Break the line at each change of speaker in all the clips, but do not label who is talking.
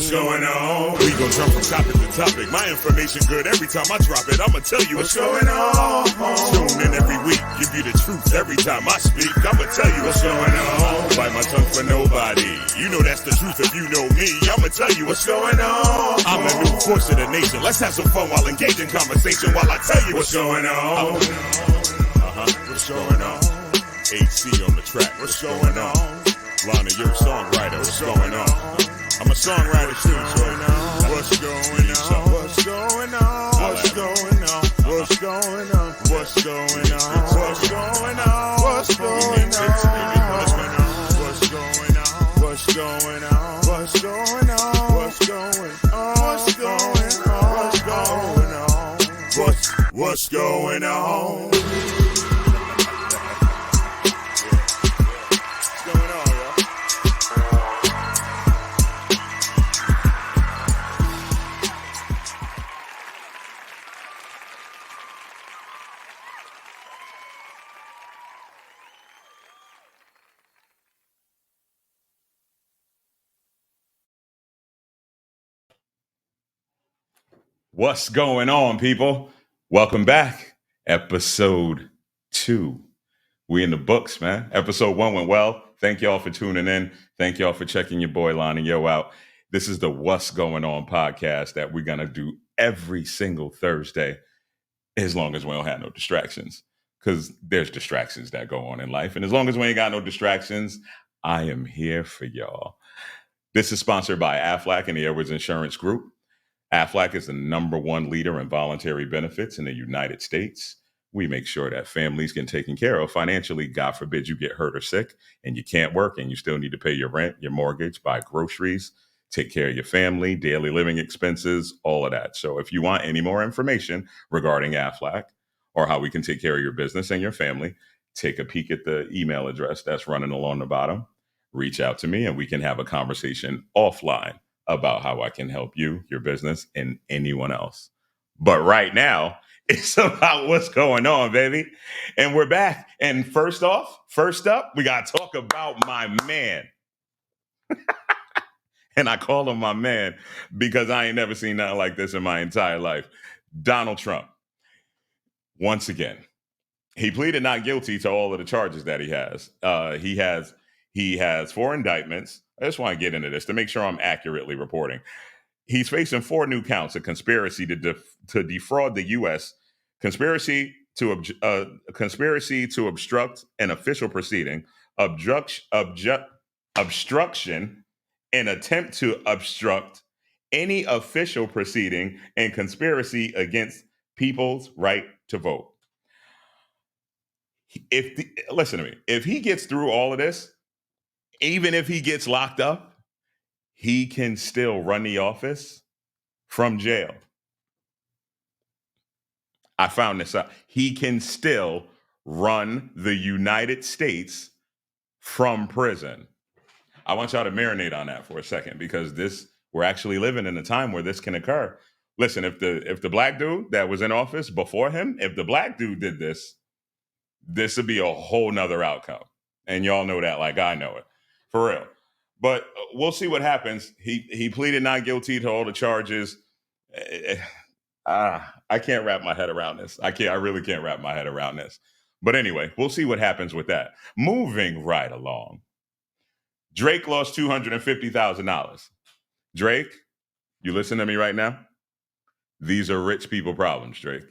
What's going on? We gon' jump from topic to topic. My information good every time I drop it. I'ma tell you what's going on. Tune in every week, give you the truth every time I speak. I'ma tell you what's going on. Bite my tongue for nobody. You know that's the truth if you know me. I'ma tell you what's going on. I'm the new voice of the nation. Let's have some fun while engaging conversation while I tell you what's going on. What's going on? HC on the track. What's going on? Lana, you're a songwriter. What's going on? I'm a songwriter too, so what's going on? What's going on? What's going on? What's going on? What's going on? What's going on? What's going on? What's going on? What's going on? What's going on? What's going on? What's going on? What's going on?
What's going on, people? Welcome back. Episode 2. We in the books, man. Episode 1 went well. Thank y'all for tuning in. Thank y'all for checking your boy Lana Yo out. This is the What's Going On podcast that we're going to do every single Thursday, as long as we don't have no distractions, because there's distractions that go on in life. And as long as we ain't got no distractions, I am here for y'all. This is sponsored by Aflac and the Edwards Insurance Group. Aflac is the #1 leader in voluntary benefits in the United States. We make sure that families get taken care of financially. God forbid you get hurt or sick and you can't work and you still need to pay your rent, your mortgage, buy groceries, take care of your family, daily living expenses, all of that. So if you want any more information regarding Aflac or how we can take care of your business and your family, take a peek at the email address that's running along the bottom. Reach out to me and we can have a conversation offline about how I can help you, your business, and anyone else. But right now, it's about what's going on, baby. And we're back. And first up, we got to talk about my man. And I call him my man because I ain't never seen nothing like this in my entire life. Donald Trump. Once again, he pleaded not guilty to all of the charges that he has. He has 4 indictments. I just want to get into this to make sure I'm accurately reporting. He's facing 4 new counts of conspiracy to defraud the U.S., conspiracy to obstruct an official proceeding, obstruction, an attempt to obstruct any official proceeding, and conspiracy against people's right to vote. Listen to me. If he gets through all of this, even if he gets locked up, he can still run the office from jail. I found this out. He can still run the United States from prison. I want y'all to marinate on that for a second because we're actually living in a time where this can occur. Listen, if the black dude that was in office before him, if the black dude did this would be a whole nother outcome. And y'all know that like I know it. For real. But we'll see what happens. He pleaded not guilty to all the charges. I can't wrap my head around this. I really can't wrap my head around this. But anyway, we'll see what happens with that. Moving right along. Drake lost $250,000. Drake, you listen to me right now? These are rich people problems, Drake.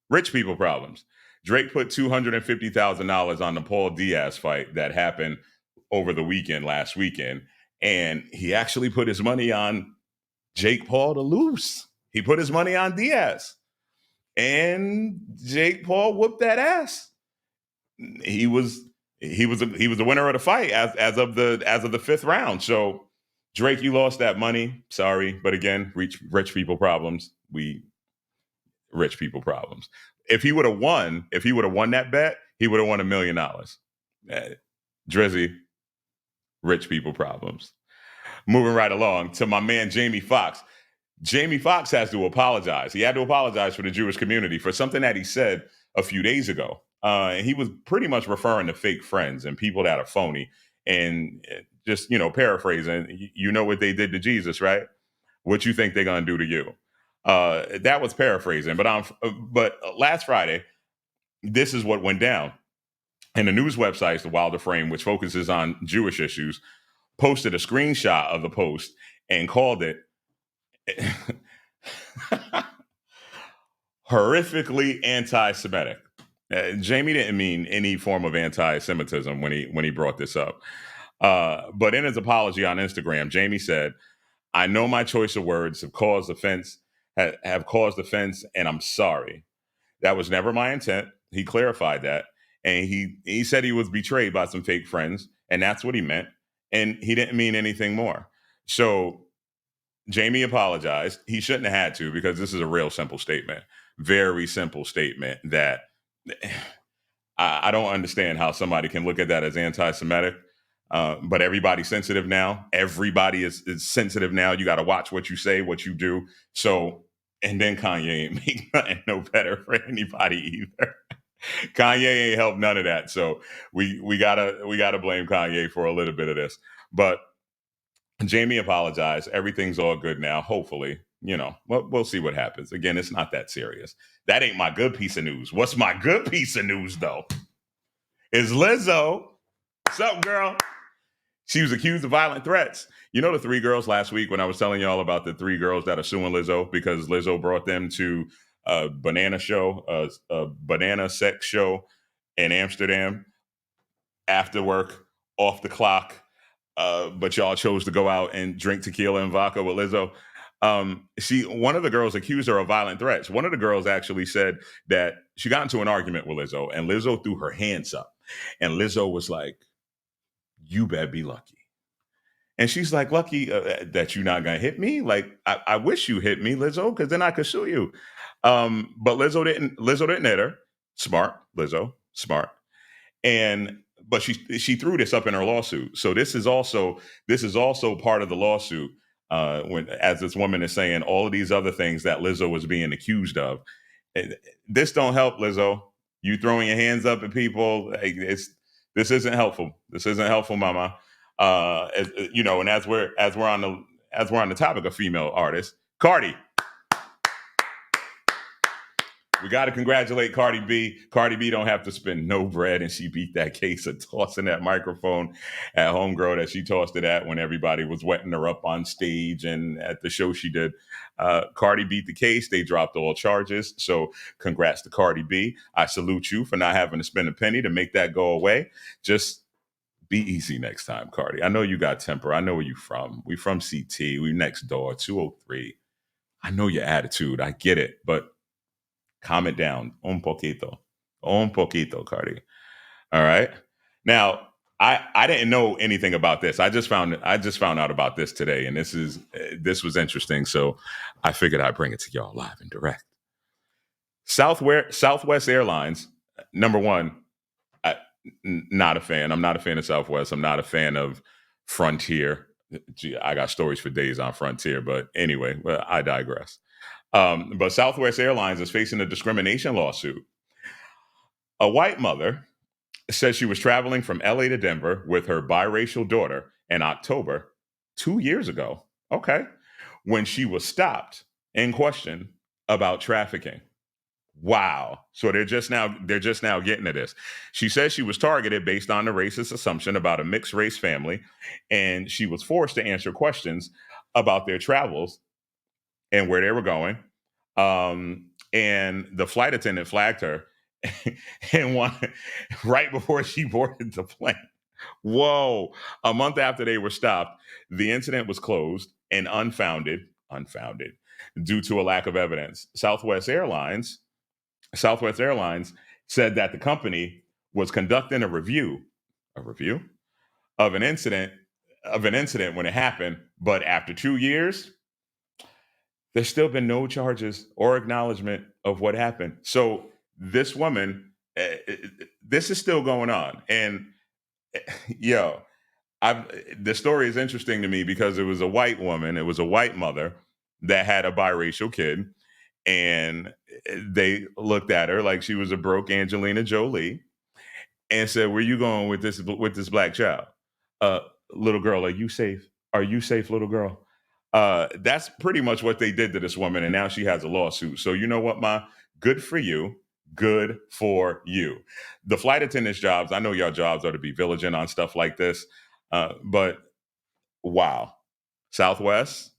Rich people problems. Drake put $250,000 on the Paul Diaz fight that happened over the last weekend, and he actually put his money on Jake Paul to lose. He put his money on Diaz, and Jake Paul whooped that ass. He was the winner of the fight as of the 5th round. So Drake, you lost that money. Sorry, but again, rich people problems. Rich people problems. If he would have won that bet, he would have won $1 million. Drizzy, rich people problems. Moving right along to my man, Jamie Foxx. Jamie Foxx has to apologize. He had to apologize for the Jewish community for something that he said a few days ago. And he was pretty much referring to fake friends and people that are phony and just, paraphrasing, you know what they did to Jesus, right? what you think they're gonna do to you. That was paraphrasing, but last Friday, this is what went down. And the news website, The Wilder Frame, which focuses on Jewish issues, posted a screenshot of the post and called it horrifically anti-Semitic. Jamie didn't mean any form of anti-Semitism when he brought this up. But in his apology on Instagram, Jamie said, "I know my choice of words have caused offense, and I'm sorry. That was never my intent." He clarified that, and he said he was betrayed by some fake friends, and that's what he meant, and he didn't mean anything more. So Jamie apologized. He shouldn't have had to, because this is a real simple statement, very simple statement that I don't understand how somebody can look at that as anti-Semitic. But everybody's sensitive now. Everybody is sensitive now. You got to watch what you say, what you do. So, and then Kanye ain't make nothing no better for anybody either. Kanye ain't helped none of that. So we gotta blame Kanye for a little bit of this. But Jamie apologized. Everything's all good now. Hopefully, we'll see what happens. Again, it's not that serious. That ain't my good piece of news. What's my good piece of news though? Is Lizzo. What's up, girl? She was accused of violent threats. You know the three girls last week when I was telling y'all about the three girls that are suing Lizzo because Lizzo brought them to a banana sex show in Amsterdam after work, off the clock. But y'all chose to go out and drink tequila and vodka with Lizzo. One of the girls accused her of violent threats. One of the girls actually said that she got into an argument with Lizzo, and Lizzo threw her hands up, and Lizzo was like, "You better be lucky." And she's like, "Lucky that you're not gonna hit me? Like, I wish you hit me, Lizzo, because then I could sue you." But Lizzo didn't. Lizzo didn't hit her. Smart, Lizzo, smart. But she threw this up in her lawsuit. So this is also part of the lawsuit. As this woman is saying all of these other things that Lizzo was being accused of. This don't help, Lizzo. You throwing your hands up at people. This isn't helpful. This isn't helpful, Mama. And as we're on the topic of female artists, Cardi. We got to congratulate Cardi B. Cardi B don't have to spend no bread, and she beat that case of tossing that microphone at homegirl that she tossed it at when everybody was wetting her up on stage and at the show she did. Cardi beat the case. They dropped all charges. So congrats to Cardi B. I salute you for not having to spend a penny to make that go away. Just be easy next time, Cardi. I know you got temper. I know where you from. We from CT. We next door, 203. I know your attitude. I get it, but calm it down. Un poquito, Cardi. All right. Now, I didn't know anything about this. I just found out about this today, and this was interesting. So I figured I'd bring it to y'all live and direct. Southwest Airlines, number one, not a fan. I'm not a fan of Southwest. I'm not a fan of Frontier. Gee, I got stories for days on Frontier, but anyway, I digress. But Southwest Airlines is facing a discrimination lawsuit. A white mother says she was traveling from LA to Denver with her biracial daughter in October 2 years ago. Okay. When she was stopped and questioned about trafficking. Wow. So they're just now getting to this. She says she was targeted based on the racist assumption about a mixed race family, and she was forced to answer questions about their travels and where they were going. And the flight attendant flagged her and right before she boarded the plane. Whoa. A month after they were stopped, the incident was closed and unfounded due to a lack of evidence. Southwest Airlines said that the company was conducting a review of an incident when it happened, but after 2 years, there's still been no charges or acknowledgement of what happened. So this woman, this is still going on. And the story is interesting to me because it was a white woman, it was a white mother that had a biracial kid, and they looked at her like she was a broke Angelina Jolie and said, "Where you going with this black child? Little girl, are you safe? Are you safe, little girl?" That's pretty much what they did to this woman, and now she has a lawsuit. So you know what, Ma? Good for you. Good for you. The flight attendants jobs, I know your jobs are to be vigilant on stuff like this, but wow. Southwest,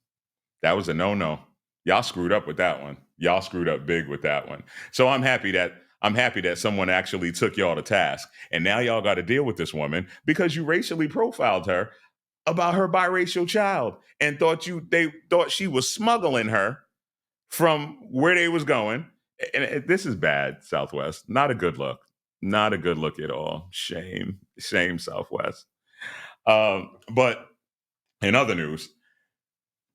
that was a no-no. Y'all screwed up with that one. Y'all screwed up big with that one. So I'm happy that someone actually took y'all to task. And now y'all got to deal with this woman because you racially profiled her about her biracial child and they thought she was smuggling her from where they was going. And this is bad, Southwest. Not a good look. Not a good look at all. Shame. Shame, Southwest. But in other news,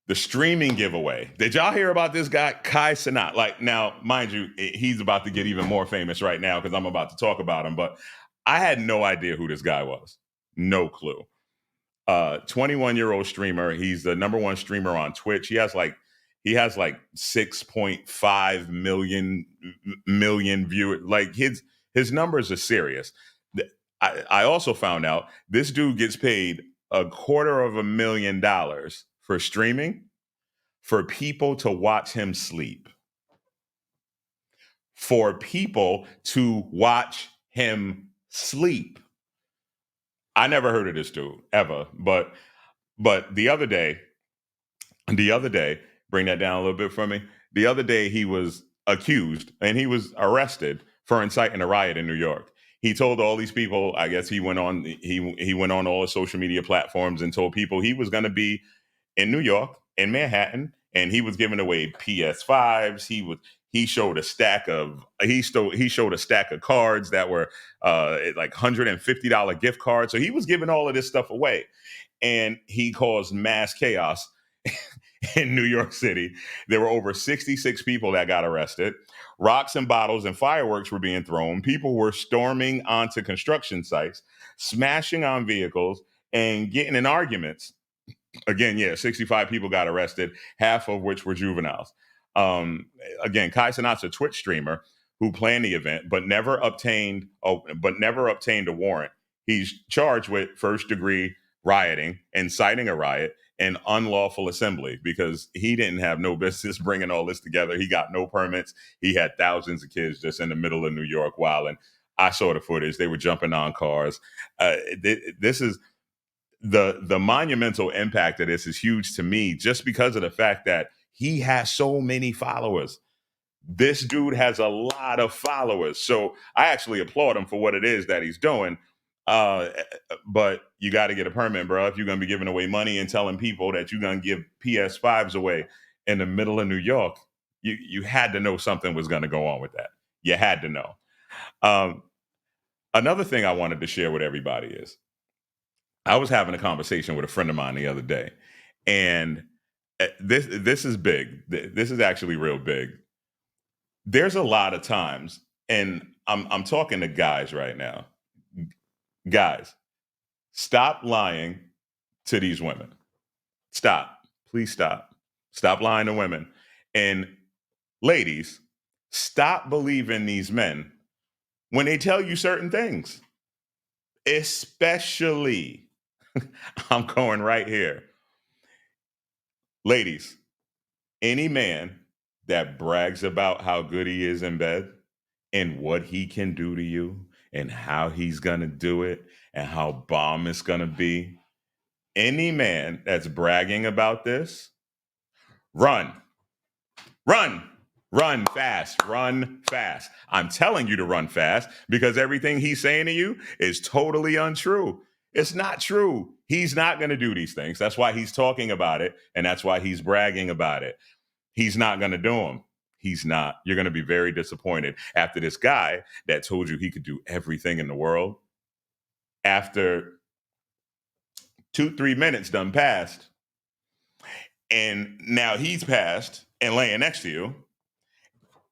the streaming giveaway. Did y'all hear about this guy, Kai Cenat? Like, now, mind you, he's about to get even more famous right now because I'm about to talk about him. But I had no idea who this guy was. No clue. 21-year-old streamer. He's the number one streamer on Twitch. He has like 6.5 million viewers. Like his numbers are serious. I also found out this dude gets paid $250,000 for streaming for people to watch him sleep. For people to watch him sleep. I never heard of this dude ever, but the other day, bring that down a little bit for me. The other day he was accused and he was arrested for inciting a riot in New York. He told all these people, I guess he went on all the social media platforms and told people he was going to be in New York, in Manhattan, and he was giving away PS5s. He showed a stack of cards that were like $150 gift cards. So he was giving all of this stuff away, and he caused mass chaos in New York City. There were over 66 people that got arrested. Rocks and bottles and fireworks were being thrown. People were storming onto construction sites, smashing on vehicles, and getting in arguments. Again, yeah, 65 people got arrested, half of which were juveniles. Again, Kai Cenat's a Twitch streamer who planned the event, but never obtained a warrant. He's charged with first-degree rioting, inciting a riot, and unlawful assembly because he didn't have no business bringing all this together. He got no permits. He had thousands of kids just in the middle of New York wilding. I saw the footage. They were jumping on cars. This is the monumental impact of this is huge to me just because of the fact that he has so many followers. This dude has a lot of followers. So I actually applaud him for what it is that he's doing. Uh, but you got to get a permit, bro. If you're going to be giving away money and telling people that you're going to give PS5s away in the middle of New York, you had to know something was going to go on with that. You had to know. Um, Another thing I wanted to share with everybody is I was having a conversation with a friend of mine the other day, and this is big. This is actually real big. There's a lot of times, and I'm talking to guys right now. Guys, stop lying to these women. Stop. Please stop. Stop lying to women. And ladies, stop believing these men when they tell you certain things. Especially, I'm going right here. Ladies, any man that brags about how good he is in bed and what he can do to you and how he's going to do it and how bomb it's going to be, any man that's bragging about this, run, run, run fast. I'm telling you to run fast because everything he's saying to you is totally untrue. It's not true. He's not going to do these things. That's why he's talking about it. And that's why he's bragging about it. He's not going to do them. He's not. You're going to be very disappointed after this guy that told you he could do everything in the world. After 2-3 minutes done passed, and now he's passed and laying next to you,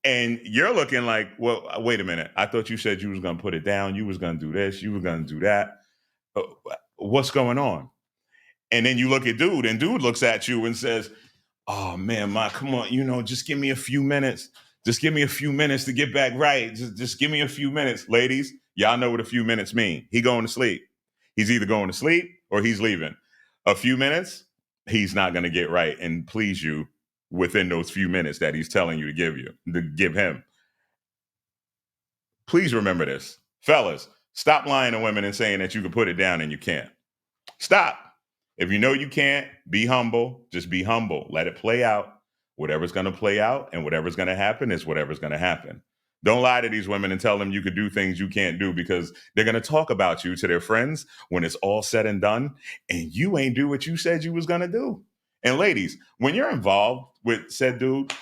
and you're looking like, well, wait a minute. I thought you said you was going to put it down. You was going to do this. You were going to do that. What's going on? And then you look at dude, and dude looks at you and says, oh man, come on, just give me a few minutes. Just give me a few minutes to get back right. Just give me a few minutes. Ladies, y'all know what a few minutes mean. He going to sleep. He's either going to sleep or he's leaving. A few minutes, he's not going to get right and please you within those few minutes that he's telling you to give him. Please remember this. Fellas, stop lying to women and saying that you can put it down and you can't. Stop. If you know you can't, be humble. Just be humble. Let it play out. Whatever's going to play out and whatever's going to happen is whatever's going to happen. Don't lie to these women and tell them you could do things you can't do, because they're going to talk about you to their friends when it's all said and done, and you ain't do what you said you was going to do. And ladies, when you're involved with said dude,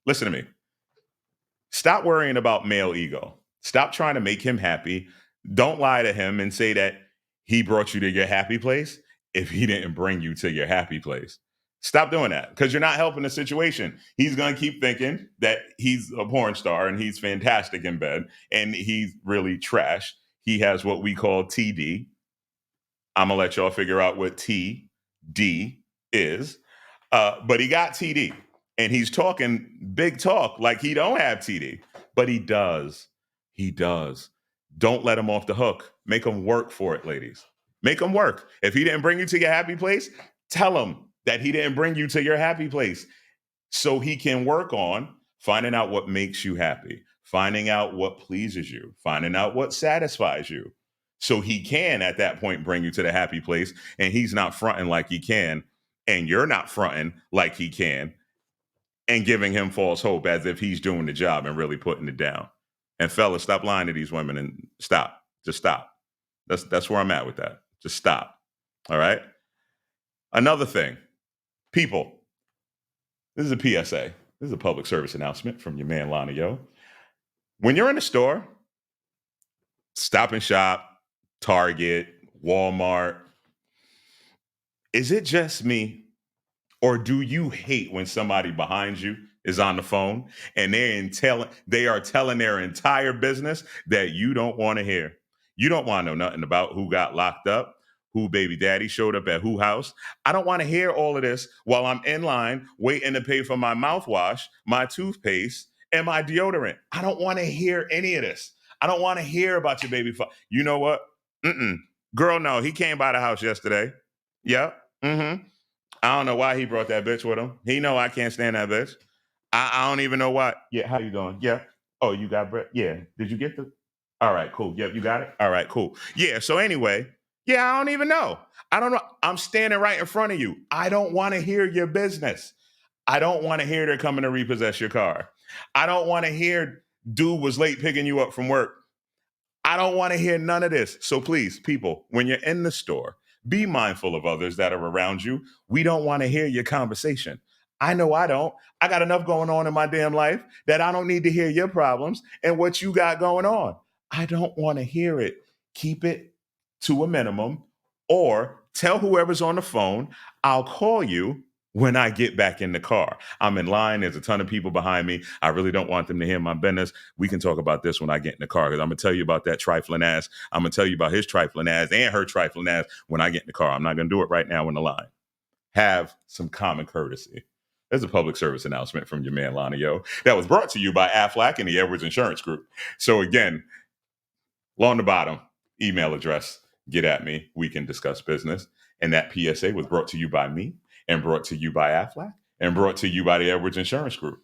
listen to me. Stop worrying about male ego. Stop trying to make him happy. Don't lie to him and say that he brought you to your happy place if he didn't bring you to your happy place. Stop doing that, because you're not helping the situation. He's going to keep thinking that he's a porn star and he's fantastic in bed, and he's really trash. He has what we call TD. I'm going to let y'all figure out what TD is. But he got TD, and he's talking big talk like he don't have TD, but he does. He does. Don't let him off the hook. Make him work for it, ladies. Make him work. If he didn't bring you to your happy place, tell him that he didn't bring you to your happy place, so he can work on finding out what makes you happy, finding out what pleases you, finding out what satisfies you, so he can at that point bring you to the happy place, and he's not fronting like he can, and you're not fronting like he can, and giving him false hope as if he's doing the job and really putting it down. And fellas, stop lying to these women and stop. Just stop. That's where I'm at with that. Just stop. All right? Another thing. People, this is a PSA. This is a public service announcement from your man, Lana Yo. When you're in the store, Stop and Shop, Target, Walmart, is it just me, or do you hate when somebody behind you is on the phone and they are telling their entire business that you don't want to hear? You don't want to know nothing about who got locked up, who baby daddy showed up at who house. I don't want to hear all of this while I'm in line waiting to pay for my mouthwash, my toothpaste, and my deodorant. I don't want to hear any of this. I don't want to hear about your baby. You know what? Girl, no, he came by the house yesterday. Yep. I don't know why he brought that bitch with him. He know I can't stand that bitch. I don't even know why. Yeah, how you doing? Yeah. Oh, you got bread? Yeah. Did you get the? All right, cool. Yep, you got it? All right, cool. Yeah, so anyway, yeah, I don't even know. I don't know. I'm standing right in front of you. I don't want to hear your business. I don't want to hear they're coming to repossess your car. I don't want to hear dude was late picking you up from work. I don't want to hear none of this. So please, people, when you're in the store, be mindful of others that are around you. We don't want to hear your conversation. I know I don't. I got enough going on in my damn life that I don't need to hear your problems and what you got going on. I don't want to hear it. Keep it to a minimum, or tell whoever's on the phone, I'll call you when I get back in the car. I'm in line. There's a ton of people behind me. I really don't want them to hear my business. We can talk about this when I get in the car, because I'm going to tell you about that trifling ass. I'm going to tell you about his trifling ass and her trifling ass when I get in the car. I'm not going to do it right now in the line. Have some common courtesy. There's a public service announcement from your man, Lana Yo, that was brought to you by Aflac and the Edwards Insurance Group. So again, along the bottom, email address, get at me. We can discuss business. And that PSA was brought to you by me, and brought to you by Aflac, and brought to you by the Edwards Insurance Group.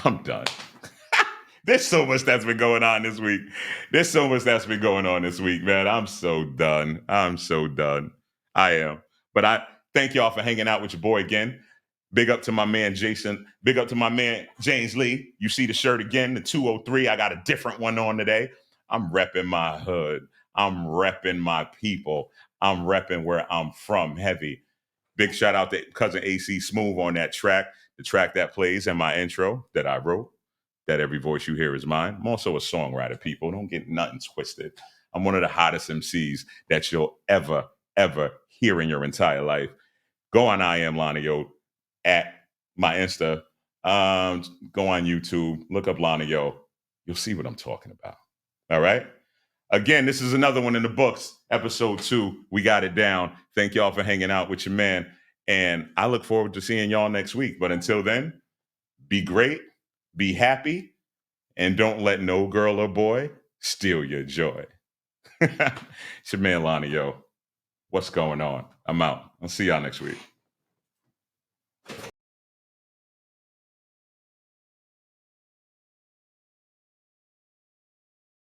I'm done. There's so much that's been going on this week. Man. I'm so done. I am. But I thank y'all for hanging out with your boy again. Big up to my man Jason. Big up to my man James Lee. You see the shirt again, the 203. I got a different one on today. I'm repping my hood. I'm repping my people. I'm repping where I'm from heavy. Big shout out to cousin AC Smooth on that track, the track that plays in my intro that I wrote. That every voice you hear is mine. I'm also a songwriter, people. Don't get nothing twisted. I'm one of the hottest MCs that you'll ever hear in your entire life. Go on I Am Lana Yo at my Insta. Go on YouTube. Look up Lana Yo. You'll see what I'm talking about. All right? Again, this is another one in the books. Episode 2. We got it down. Thank y'all for hanging out with your man. And I look forward to seeing y'all next week. But until then, be great. Be happy, and don't let no girl or boy steal your joy. It's your man, Lana Yo. what's going on. I'm out. I'll see y'all next week.